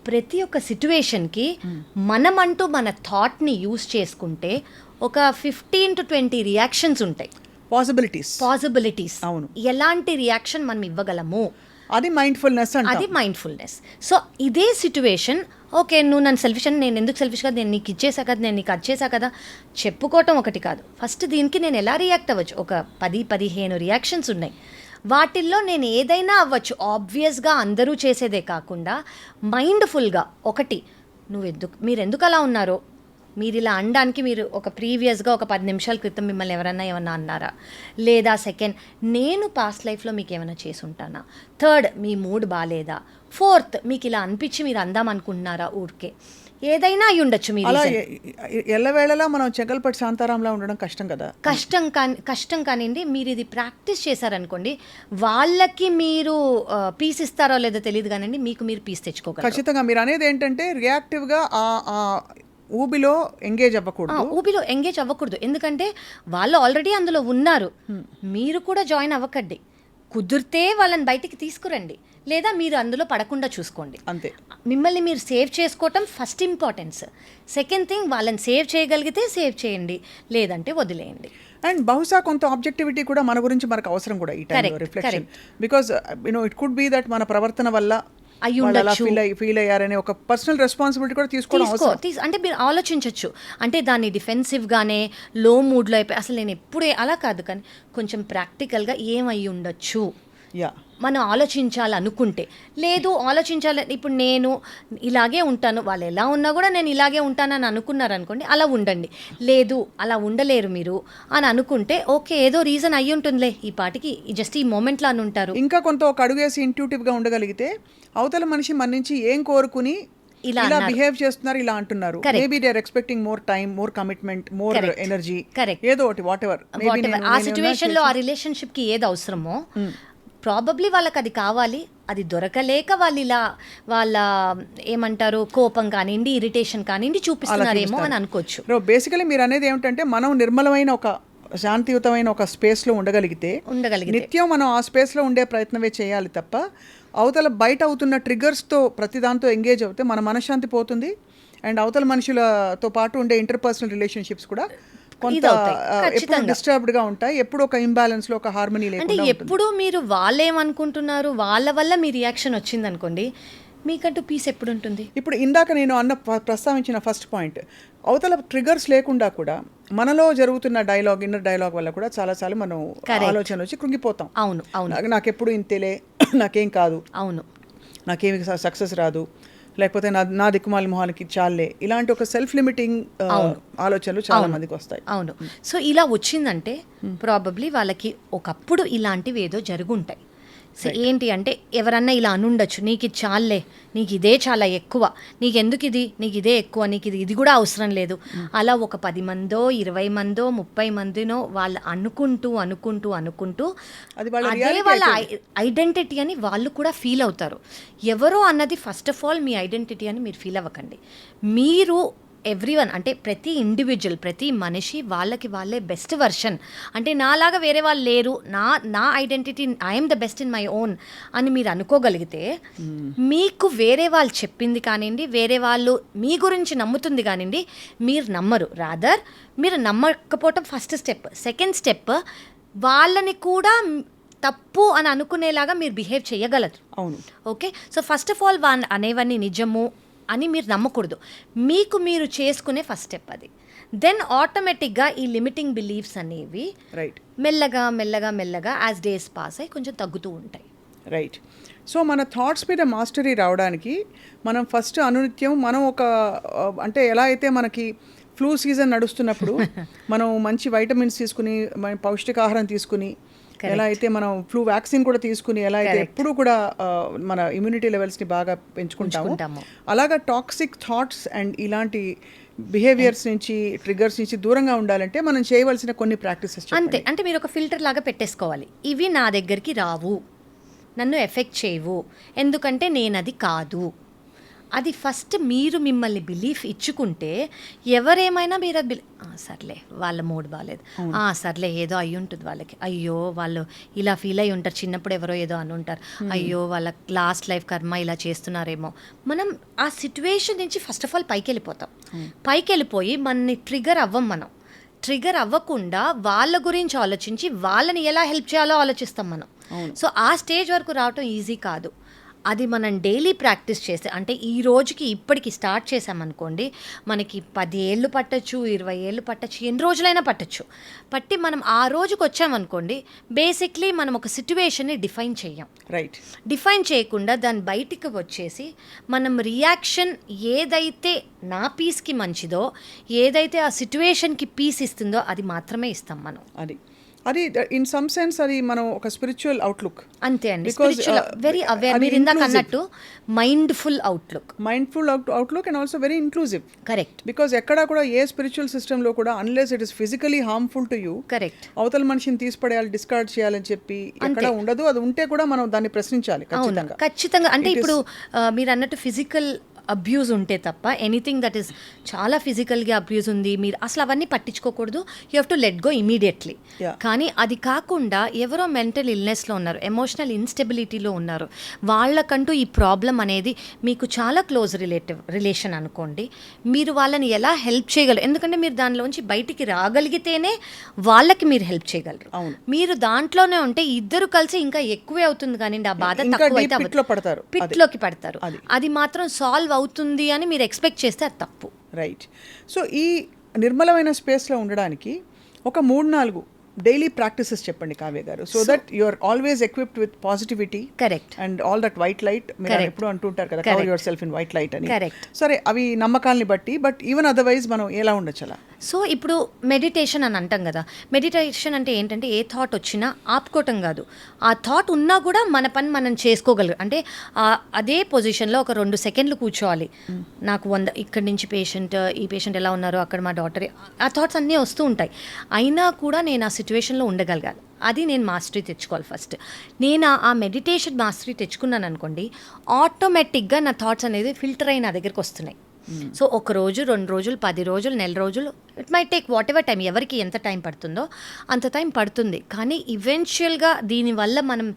ప్రతి ఒక్క సిచ్యువేషన్కి మనమంటూ మన థాట్ని యూజ్ చేసుకుంటే ఒక 15 to 20 రియాక్షన్స్ ఉంటాయి, పాసిబిలిటీస్. అవును, ఎలాంటి రియాక్షన్ మనం ఇవ్వగలము, అది మైండ్ఫుల్నెస్. అది మైండ్ఫుల్నెస్. సో ఇదే సిచ్యువేషన్, ఓకే నువ్వు నన్ను సెల్ఫిష్ అని, నేను ఎందుకు సెల్ఫిష్ కదా, నేను నీకు ఇచ్చేసా కదా, నేను నీకు వచ్చేసా కదా చెప్పుకోవటం ఒకటి కాదు. ఫస్ట్ దీనికి నేను ఎలా రియాక్ట్ అవ్వచ్చు, ఒక 10-15 రియాక్షన్స్ ఉన్నాయి. వాటిల్లో నేను ఏదైనా అవ్వచ్చు. ఆబ్వియస్గా అందరూ చేసేదే కాకుండా మైండ్ఫుల్గా ఒకటి, మీరు ఎందుకు అలా ఉన్నారో, మీరు ఇలా అనడానికి మీరు ఒక ప్రీవియస్గా ఒక 10 నిమిషాల క్రితం మిమ్మల్ని ఏమన్నా అన్నారా, లేదా సెకండ్, నేను పాస్ట్ లైఫ్లో మీకు ఏమైనా చేసి ఉంటానా, థర్డ్, మీ మూడ్ బాగాలేదా, ఫోర్త్, మీకు ఇలా అనిపించి మీరు అందాం అనుకుంటున్నారా, ఊరికే ఏదైనా అయి ఉండొచ్చు. మీరు ఎల్లవేళలా మనం చెగల్పట్టి శాంతారాంలా ఉండడం కష్టం కదా. కష్టం కానివ్వండి, మీరు ఇది ప్రాక్టీస్ చేశారనుకోండి, వాళ్ళకి మీరు పీస్ ఇస్తారో లేదో తెలియదు కానివ్వండి, మీకు మీరు పీస్ తెచ్చుకోగలరు. ఖచ్చితంగా. మీరు అనేది ఏంటంటే రియాక్టివ్గా ఊబిలో ఎంగేజ్ అవ్వకూడదు. ఎందుకంటే వాళ్ళు ఆల్రెడీ అందులో ఉన్నారు, మీరు కూడా జాయిన్ అవ్వకండి. కుదిరితే వాళ్ళని బయటికి తీసుకురండి, లేదా మీరు అందులో పడకుండా చూసుకోండి. అంతే. మిమ్మల్ని మీరు సేవ్ చేసుకోవటం ఫస్ట్ ఇంపార్టెన్స్. సెకండ్ థింగ్, వాళ్ళని సేవ్ చేయగలిగితే సేవ్ చేయండి, లేదంటే వదిలేయండి. అండ్ బహుశా కొంత ఆబ్జెక్టివిటీ కూడా మన గురించి మనకు అవసరం కూడా ఈ టైంలో, reflection. Because it could be that మన ప్రవర్తన వల్ల ఫీల్ అయ్యారనే ఒక పర్సనల్ రెస్పాన్సిబిలిటీ కూడా తీసుకోవడం. అంటే మీరు ఆలోచించవచ్చు, అంటే దాన్ని డిఫెన్సివ్గానే లో మూడ్లో అయిపోయి అసలు నేను ఎప్పుడే అలా కాదు, కానీ కొంచెం ప్రాక్టికల్గా ఏమై ఉండొచ్చు మనం ఆలోచించాలనుకుంటే. లేదు ఆలోచించాలి, ఇప్పుడు నేను ఇలాగే ఉంటాను, వాళ్ళు ఎలా ఉన్నా కూడా నేను ఇలాగే ఉంటానని అనుకున్నారనుకోండి, అలా ఉండండి. లేదు అలా ఉండలేరు మీరు అని అనుకుంటే ఓకే, ఏదో రీజన్ అయ్యి ఉంటుందిలే, ఈ పాటికి జస్ట్ ఈ మూమెంట్లో అని ఉంటారు. ఇంకా కొంత ఒక అడుగేసి ఇంట్యూటివ్గా ఉండగలిగితే అవతల మనిషి మన నుంచి ఏం కోరుకుని ఇలా బిహేవ్ చేస్తున్నారు, ఇలా అంటున్నారు, maybe they are expecting more time, more commitment, more energy, ఏదో ఒకటి వాట్ ఎవర్ ఆ సిచ్యువేషన్ లో ఆ రిలేషన్షిప్ కి ఏది అవసరమో ప్రాబబ్లీ వాళ్ళకి అది కావాలి, అది దొరకలేక వాళ్ళు ఇలా వాళ్ళ ఏమంటారు కోపం కానివ్వండి, ఇరిటేషన్ కానివ్వండి చూపిస్తున్నారేమో అని అనుకోవచ్చు. బేసికలీ మీరు అనేది ఏమిటంటే మనం నిర్మలమైన ఒక శాంతియుతమైన ఒక స్పేస్లో ఉండగలిగితే నిత్యం మనం ఆ స్పేస్లో ఉండే ప్రయత్నమే చేయాలి తప్ప అవతల బయట అవుతున్న ట్రిగర్స్తో ప్రతి దాంతో ఎంగేజ్ అవుతే మన మనశ్శాంతి పోతుంది. అండ్ అవతల మనుషులతో పాటు ఉండే ఇంటర్పర్సనల్ రిలేషన్షిప్స్ కూడా కొంత డిస్టర్బ్డ్ గా ఉంటాయి. ఎప్పుడు ఒక ఇంబ్యాలెన్స్ లో, ఒక హార్మనీ లేకుండా. అంటే ఎప్పుడు మీరు వాళ్ళేమనుకుంటున్నారు, వాళ్ళ వల్ల మీ రియాక్షన్ వచ్చింది అనుకోండి, మీకంటూ పీస్ ఎప్పుడు ఉంటుంది? ఇప్పుడు ఇందాక నేను ప్రస్తావించిన ఫస్ట్ పాయింట్, అవతల ట్రిగర్స్ లేకుండా కూడా మనలో జరుగుతున్న ఇన్నర్ డైలాగ్ వల్ల కూడా చాలాసార్లు మనం ఆలోచన వచ్చి కృంగిపోతాం. అవును, అవును, నాకెప్పుడు ఇంతేలే, నాకేం కాదు, అవును, నాకేమి సక్సెస్ రాదు, లేకపోతే నా దిక్కుమాల మొహానికి చాలే, ఇలాంటి ఒక సెల్ఫ్ లిమిటింగ్ ఆలోచనలు చాలా మందికి వస్తాయి. అవును. సో ఇలా వచ్చిందంటే ప్రాబబ్లీ వాళ్ళకి ఒకప్పుడు ఇలాంటివి ఏదో జరుగుంటాయి. సో ఏంటి అంటే ఎవరన్నా ఇలా అనుండొచ్చు, నీకు ఇది చాలే, నీకు ఇదే చాలా ఎక్కువ, నీకెందుకు ఇది, నీకు ఇదే ఎక్కువ, నీకు ఇది కూడా అవసరం లేదు. అలా ఒక 10 మందో 20 మందో 30 మందినో వాళ్ళు అనుకుంటూ అదే వాళ్ళ ఐడెంటిటీ అని వాళ్ళు కూడా ఫీల్ అవుతారు. ఎవరో అన్నది first of all me identity అని మీరు ఫీల్ అవ్వకండి. మీరు ఎవ్రీవన్ అంటే ప్రతి ఇండివిజువల్, ప్రతి మనిషి వాళ్ళకి వాళ్ళే బెస్ట్ వర్షన్. అంటే నాలాగా వేరే వాళ్ళు లేరు, నా identity I'm the best in my own అని మీరు అనుకోగలిగితే మీకు వేరే వాళ్ళు చెప్పింది కానివ్వండి, వేరే వాళ్ళు మీ గురించి నమ్ముతుంది కానివ్వండి, మీరు నమ్మరు. రాదర్ మీరు నమ్మకపోవటం ఫస్ట్ స్టెప్. సెకండ్ స్టెప్, వాళ్ళని కూడా తప్పు అని అనుకునేలాగా మీరు బిహేవ్ చేయగలరు. అవును, okay. So first of all అనేవన్నీ నిజము అని మీరు నమ్మకూడదు. మీకు మీరు చేసుకునే ఫస్ట్ స్టెప్ అది. దెన్ ఆటోమేటిక్గా ఈ లిమిటింగ్ బిలీఫ్స్ అనేవి రైట్ మెల్లగా యాజ్ డేస్ పాస్ అయ్యి కొంచెం తగ్గుతూ ఉంటాయి. రైట్. సో మన థాట్స్ మీద మాస్టరీ రావడానికి మనం ఫస్ట్ అనునిత్యం మనం అంటే ఎలా అయితే మనకి ఫ్లూ సీజన్ నడుస్తున్నప్పుడు మనం మంచి వైటమిన్స్ తీసుకుని, పౌష్టికాహారం తీసుకుని, ఎలా అయితే మనం ఫ్లూ వ్యాక్సిన్ కూడా తీసుకుని, ఎలా అయితే ఎప్పుడు కూడా మన ఇమ్యూనిటీ లెవెల్స్ని బాగా పెంచుకుంటాము, అలాగా టాక్సిక్ థాట్స్ అండ్ ఇలాంటి బిహేవియర్స్ నుంచి, ట్రిగర్స్ నుంచి దూరంగా ఉండాలంటే మనం చేయవలసిన కొన్ని ప్రాక్టీసెస్ అంతే. అంటే మీరు ఒక ఫిల్టర్ లాగా పెట్టేసుకోవాలి. ఇవి నా దగ్గరికి రావు, నన్ను ఎఫెక్ట్ చేయవు, ఎందుకంటే నేను అది కాదు. అది ఫస్ట్ మీరు మిమ్మల్ని బిలీఫ్ ఇచ్చుకుంటే ఎవరేమైనా మీరు అది సర్లే వాళ్ళ మూడ్ బాగాలేదు, సర్లే ఏదో అయ్యి ఉంటుంది వాళ్ళకి, అయ్యో వాళ్ళు ఇలా ఫీల్ అయ్యి ఉంటారు, చిన్నప్పుడు ఎవరో ఏదో అని ఉంటారు, అయ్యో వాళ్ళ లాస్ట్ లైఫ్ కర్మ ఇలా చేస్తున్నారేమో. మనం ఆ సిచ్యువేషన్ నుంచి ఫస్ట్ ఆఫ్ ఆల్ పైకి వెళ్ళిపోయి మనని ట్రిగర్ అవ్వకుండా వాళ్ళ గురించి ఆలోచించి వాళ్ళని ఎలా హెల్ప్ చేయాలో ఆలోచిస్తాం మనం. సో ఆ స్టేజ్ వరకు రావటం ఈజీ కాదు. అది మనం డైలీ ప్రాక్టీస్ చేస్తే, అంటే ఈ రోజుకి ఇప్పటికి స్టార్ట్ చేసామనుకోండి, మనకి 10 ఏళ్ళు పట్టచ్చు, 20 ఏళ్ళు పట్టచ్చు, ఎన్ని రోజులైనా పట్టి మనం ఆ రోజుకి వచ్చామనుకోండి, బేసిక్లీ మనం ఒక సిచ్యువేషన్ని డిఫైన్ చేయం. రైట్. డిఫైన్ చేయకుండా దాని బయటికి వచ్చేసి మనం రియాక్షన్ ఏదైతే నా పీస్కి మంచిదో, ఏదైతే ఆ సిచ్యువేషన్కి పీస్ ఇస్తుందో అది మాత్రమే ఇస్తాం మనం. అది ఇన్ సమ్ సెన్స్ అది మనం ఒక స్పిరిచువల్ అవుట్లుక్. అంతే అండి, వెరీ అవేర్. మీరు ఇందాక అన్నట్టు mindful outlook and also very inclusive. Correct. Because ఎక్కడా కూడా ఏ స్పిరిచువల్ సిస్టంలో కూడా unless it is physically harmful to you, correct, అవతల మనిషిని తీసిపడేయాలి, డిస్కార్డ్ చేయాలని చెప్పి ఎక్కడ ఉండదు. అది ఉంటే కూడా మనం దాన్ని ప్రశ్నించాలి ఖచ్చితంగా. అంటే ఇప్పుడు మీరు అన్నట్టు ఫిజికల్ అబ్యూజ్ ఉంటే తప్ప, ఎనీథింగ్ దట్ ఈస్ చాలా ఫిజికల్గా అబ్యూజ్ ఉంది, మీరు అసలు అవన్నీ పట్టించుకోకూడదు. You have to let go immediately. కానీ అది కాకుండా ఎవరో మెంటల్ ఇల్నెస్లో ఉన్నారు, ఎమోషనల్ ఇన్స్టెబిలిటీలో ఉన్నారు, వాళ్ళకంటూ ఈ ప్రాబ్లం అనేది మీకు చాలా క్లోజ్ రిలేషన్ అనుకోండి, మీరు వాళ్ళని ఎలా హెల్ప్ చేయగలరు? ఎందుకంటే మీరు దానిలోంచి బయటికి రాగలిగితేనే వాళ్ళకి మీరు హెల్ప్ చేయగలరు. మీరు దాంట్లోనే ఉంటే ఇద్దరు కలిసి ఇంకా ఎక్కువే అవుతుంది, కానీ ఆ బాధ తక్కువ పిట్లోకి పడతారు. అది మాత్రం సాల్వ్ అవుతుంది అని మీరు ఎక్స్పెక్ట్ చేస్తే అది తప్పు. రైట్. సో ఈ నిర్మలమైన స్పేస్లో ఉండడానికి ఒక 3-4 డైలీ ప్రాక్టీసెస్ చెప్పండి కావ్య గారు, so that you are always equipped with positivity. Correct. And all that white light, మీరు ఎప్పుడు అంటుంటారు కదా, cover yourself in white light అని. కరెక్ట్. సరే, అవి నమ్మకాలని బట్టి, బట్ ఈవెన్ అదర్వైజ్ మనం ఎలా ఉండొచ్చు అలా? సో ఇప్పుడు మెడిటేషన్ అని అంటాం కదా, మెడిటేషన్ అంటే ఏంటంటే ఏ థాట్ వచ్చినా ఆపుకోవటం కాదు, ఆ థాట్ ఉన్నా కూడా మన పని మనం చేసుకోగలరు. అంటే అదే పొజిషన్లో ఒక 2 సెకండ్లు కూర్చోవాలి. నాకు ఇక్కడి నుంచి ఈ పేషెంట్ ఎలా ఉన్నారో, అక్కడ మా డాక్టర్, ఆ థాట్స్ అన్నీ వస్తూ ఉంటాయి, అయినా కూడా నేను ఆ సిచ్యువేషన్లో ఉండగలగాలి. అది నేను మాస్టరీ తెచ్చుకోవాలి ఫస్ట్. నేను ఆ మెడిటేషన్ మాస్టరీ తెచ్చుకున్నాను అనుకోండి, ఆటోమేటిక్గా నా థాట్స్ అనేది ఫిల్టర్ అయి నా దగ్గరికి వస్తున్నాయి. సో 1 రోజు, 2 రోజులు, 10 రోజులు, నెల రోజులు, it my take what ever time, ఎవరికి ఎంత టైం పడుతుందో అంత టైం పడుతుంది. కానీ ఈవెన్చువల్గా దీనివల్ల మనం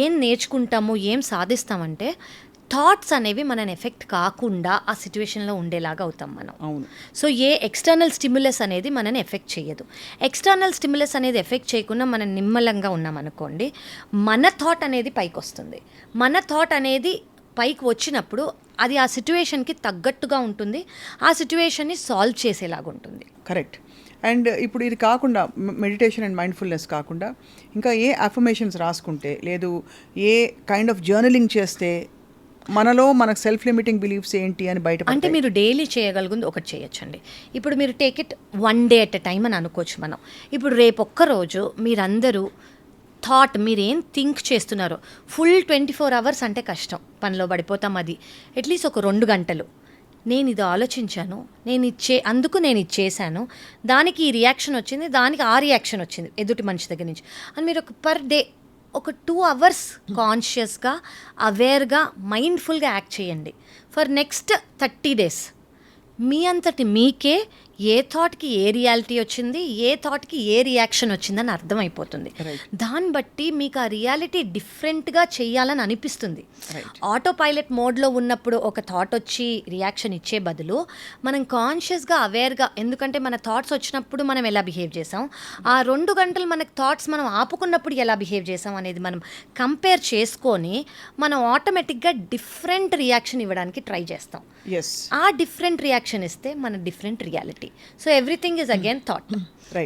ఏం నేర్చుకుంటాము, ఏం సాధిస్తామంటే, థాట్స్ అనేవి మనని ఎఫెక్ట్ కాకుండా ఆ సిచ్యువేషన్లో ఉండేలాగా అవుతాం మనం. సో ఏ ఎక్స్టర్నల్ స్టిమ్యులస్ అనేది మనని ఎఫెక్ట్ చేయదు. ఎక్స్టర్నల్ స్టిమ్యులస్ అనేది ఎఫెక్ట్ చేయకుండా మనం నిమ్మలంగా ఉన్నామనుకోండి, మన థాట్ అనేది పైకి వస్తుంది. మన థాట్ అనేది పైకి వచ్చినప్పుడు అది ఆ సిట్యువేషన్కి తగ్గట్టుగా ఉంటుంది, ఆ సిట్యువేషన్ని సాల్వ్ చేసేలాగా ఉంటుంది. కరెక్ట్. అండ్ ఇప్పుడు ఇది కాకుండా మెడిటేషన్ అండ్ మైండ్ఫుల్నెస్ కాకుండా ఇంకా ఏ అఫర్మేషన్స్ రాసుకుంటే, లేదు ఏ కైండ్ ఆఫ్ జర్నలింగ్ చేస్తే మనలో మనకు సెల్ఫ్ లిమిటింగ్ బిలీఫ్స్ ఏంటి అని బయట అంటే మీరు డైలీ చేయగలిగింది ఒకటి చేయొచ్చండి. ఇప్పుడు మీరు take it 1 day at a time అని అనుకోవచ్చు మనం. ఇప్పుడు రేపు ఒక్కరోజు మీరందరూ థాట్ మీరేం థింక్ చేస్తున్నారో, ఫుల్ 24 అవర్స్ అంటే కష్టం, పనిలో పడిపోతాం. అది అట్లీస్ట్ ఒక 2 గంటలు నేను ఇది ఆలోచించాను, అందుకు నేను ఇది చేశాను, దానికి ఈ రియాక్షన్ వచ్చింది, దానికి ఆ రియాక్షన్ వచ్చింది ఎదుటి మనిషి దగ్గర నుంచి అని మీరు ఒక పర్ డే ఒక 2 అవర్స్ కాన్షియస్గా అవేర్గా మైండ్ఫుల్గా యాక్ట్ చేయండి ఫర్ నెక్స్ట్ 30 డేస్. మీ అంతటి మీకే ఏ థాట్కి ఏ రియాలిటీ వచ్చింది, ఏ థాట్కి ఏ రియాక్షన్ వచ్చిందని అర్థమైపోతుంది. దాన్ని బట్టి మీకు ఆ రియాలిటీ డిఫరెంట్గా చేయాలని అనిపిస్తుంది. ఆటో పైలట్ మోడ్లో ఉన్నప్పుడు ఒక థాట్ వచ్చి రియాక్షన్ ఇచ్చే బదులు మనం కాన్షియస్గా అవేర్గా, ఎందుకంటే మన థాట్స్ వచ్చినప్పుడు మనం ఎలా బిహేవ్ చేసాం, ఆ 2 గంటలు మనకు థాట్స్ మనం ఆపుకున్నప్పుడు ఎలా బిహేవ్ చేసాం అనేది మనం కంపేర్ చేసుకొని మనం ఆటోమేటిక్గా డిఫరెంట్ రియాక్షన్ ఇవ్వడానికి ట్రై చేస్తాం. ఆ డిఫరెంట్ రియాక్షన్ ఇస్తే మన different reality. So everything is again thought.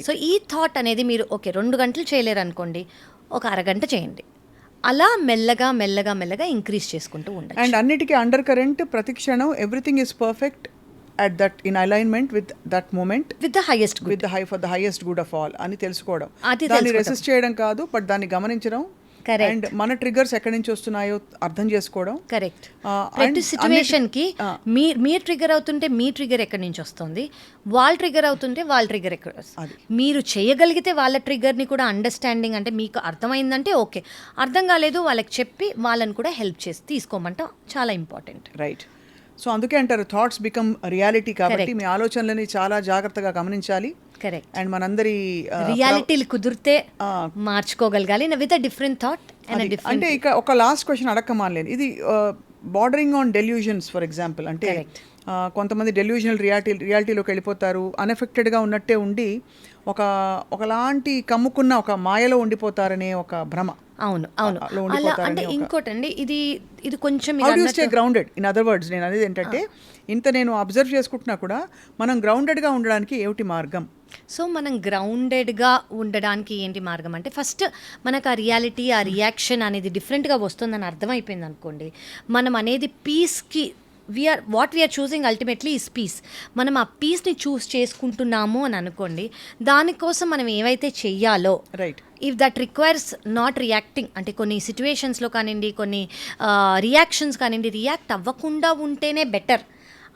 So ఈ థాట్ అనేది మీరు 2 గంటలు చేయలేరు అనుకోండి, ఒక అరగంట చేయండి. అలా మెల్లగా మెల్లగా మెల్లగా ఇంక్రీజ్ చేసుకుంటూ ఉండండి. అండ్ అన్నిటికీ అండర్ కరెంట్ ప్రతి క్షణం everything is perfect at that in alignment with that moment with the highest good, for the highest good of all అని తెలుసుకోవడం. దాన్ని రెసిస్ట్ చేయడం కాదు, బట్ దాన్ని గమనించడం. అండ్ మన ట్రిగర్స్ ఎక్కడి నుంచి వస్తున్నాయో అర్థం చేసుకోవడం. కరెక్ట్. ప్రతి సిచ్యువేషన్కి మీరు ట్రిగర్ అవుతుంటే మీ ట్రిగర్ ఎక్కడి నుంచి వస్తుంది, వాళ్ళ ట్రిగర్ అవుతుంటే వాళ్ళ ట్రిగర్ ఎక్కడ వస్తుంది. మీరు చేయగలిగితే వాళ్ళ ట్రిగర్ని కూడా అండర్స్టాండింగ్, అంటే మీకు అర్థమైందంటే ఓకే, అర్థం కాలేదు వాళ్ళకి చెప్పి వాళ్ళని కూడా హెల్ప్ చేసి తీసుకోమంట చాలా ఇంపార్టెంట్. రైట్. సో అందుకే అంటారు థాట్స్ బికమ్ రియాలిటీ. కాబట్టి మీ ఆలోచనలని చాలా జాగ్రత్తగా గమనించాలి. కరెక్ట్. అండ్ మనందరి రియాలిటీలు కుదిరితే మార్చుకోగలగాలి విత్ డిఫరెంట్ థాట్. అంటే ఇక ఒక లాస్ట్ క్వశ్చన్ అడక్కమానలేదు, ఇది bordering on delusions for example. అంటే కొంతమంది డెల్యూజనల్ రియాలిటీలోకి వెళ్ళిపోతారు, అన్ఎఫెక్టెడ్గా ఉన్నట్టే ఉండి ఒకలాంటి కమ్ముకున్న ఒక మాయలో ఉండిపోతారనే ఒక భ్రమ. అవును అవును. అంటే ఇంకోటండి, ఇది కొంచెం గ్రౌండెడ్. ఇన్ అదర్ వర్డ్స్ నేను అనేది ఏంటంటే, ఇంత నేను అబ్జర్వ్ చేసుకుంటున్నా కూడా మనం గ్రౌండెడ్గా ఉండడానికి ఏమిటి మార్గం? సో మనం గ్రౌండెడ్గా ఉండడానికి ఏంటి మార్గం అంటే, ఫస్ట్ మనకు ఆ రియాలిటీ, ఆ రియాక్షన్ అనేది డిఫరెంట్గా వస్తుందని అర్థమైపోయింది అనుకోండి, మనం అనేది పీస్కి what we're choosing ultimately is peace. మనం ఆ పీస్ని చూస్ చేసుకుంటున్నాము అని అనుకోండి, దానికోసం మనం ఏవైతే చెయ్యాలో, right, if that requires not reacting, అంటే కొన్ని సిచ్యువేషన్స్లో కానివ్వండి, కొన్ని రియాక్షన్స్ కానివ్వండి, రియాక్ట్ అవ్వకుండా ఉంటేనే బెటర్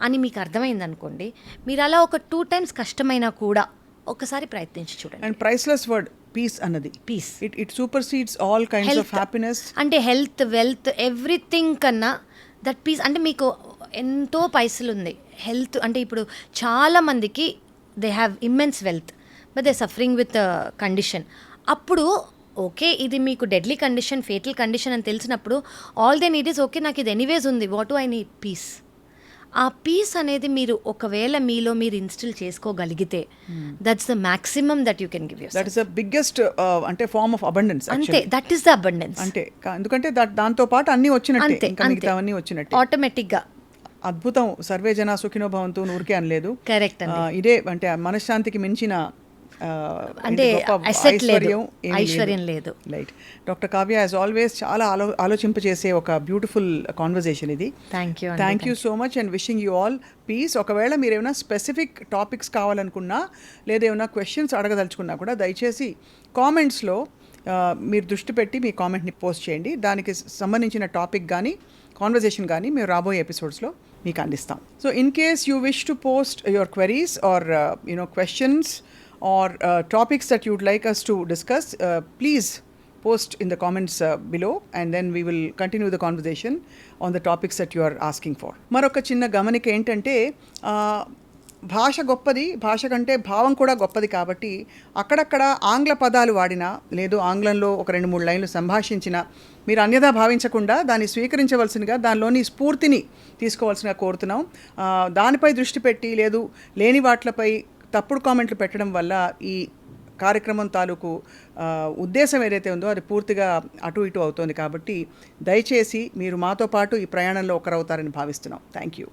అని మీకు అర్థమైంది అనుకోండి, మీరు అలా ఒక 2 times కష్టమైనా కూడా ఒకసారి ప్రయత్నించి చూడండి. అండ్ ప్రైస్లెస్ వర్డ్ పీస్ అన్నది. Peace it supersedes all kinds of happiness. అంటే హెల్త్, వెల్త్, ఎవ్రీథింగ్ కన్నా దట్ పీస్. అంటే మీకు ఎంతో పైసలు ఉంది, హెల్త్ అంటే ఇప్పుడు చాలామందికి they have immense wealth but they suffering with condition. అప్పుడు ఓకే, ఇది మీకు డెడ్లీ కండిషన్, ఫేటల్ కండిషన్ అని తెలిసినప్పుడు all they need is okay, నాకు ఇది ఎనీవేస్ ఉంది, what do I need? Peace. ఆ పీస్ అనేది మీరు ఒకవేళ మీలో మీరు ఇన్స్టిల్ చేసుకోగలిగితే that's the maximum that you can give your. That is the biggest అంటే ఫార్మ్ ఆఫ్ అబండెన్స్. అంతే, దట్ ఈస్ ద అబండెన్స్. అంటే ఎందుకంటే దాంతో పాటు అన్ని వచ్చినట్టే, ఇంకా మిగతావన్నీ వచ్చినట్టే ఆటోమేటిక్గా. అద్భుతం. సర్వే జన సుఖినో భవంతు ఊరికే అనలేదు. కరెక్ట్. ఇదే అంటే మనశ్శాంతికి మించిన అంటే ఐశ్వర్యం లేదు. Right. Doctor Kavya as always చాలా ఆలోచింపజేసే ఒక బ్యూటిఫుల్ కాన్వర్జేషన్ ఇది. Thank you so much and wishing you all peace. ఒకవేళ మీరు ఏమైనా స్పెసిఫిక్ టాపిక్స్ కావాలనుకున్నా, లేదా ఏమైనా క్వశ్చన్స్ అడగదలుచుకున్నా కూడా దయచేసి కామెంట్స్లో మీరు దృష్టి పెట్టి మీ కామెంట్ని పోస్ట్ చేయండి. దానికి సంబంధించిన టాపిక్ కానీ కాన్వర్జేషన్ కానీ మేము రాబోయే ఎపిసోడ్స్లో మీకు అందిస్తాం. So in case you wish to post your queries or questions or topics that you'd like us to discuss, please post in the comments below and then we will continue the conversation on the topics that you are asking for. మరొక చిన్న గమనిక ఏంటంటే, భాష గొప్పది, భాష కంటే భావం కూడా గొప్పది. కాబట్టి అక్కడక్కడ ఆంగ్ల పదాలు వాడినా, లేదు ఆంగ్లంలో ఒక 2-3 లైన్లు సంభాషించినా మీరు అన్యథా భావించకుండా దాన్ని స్వీకరించవలసిందిగా, దానిలోని స్ఫూర్తిని తీసుకోవాల్సిందిగా కోరుతున్నాం. దానిపై దృష్టి పెట్టి, లేదు లేని వాటిపై తప్పుడు కామెంట్లు పెట్టడం వల్ల ఈ కార్యక్రమం తాలూకు ఉద్దేశం ఏదైతే ఉందో అది పూర్తిగా అటు ఇటు అవుతోంది. కాబట్టి దయచేసి మీరు మాతో పాటు ఈ ప్రయాణంలో ఒకరవుతారని భావిస్తున్నాం. Thank you.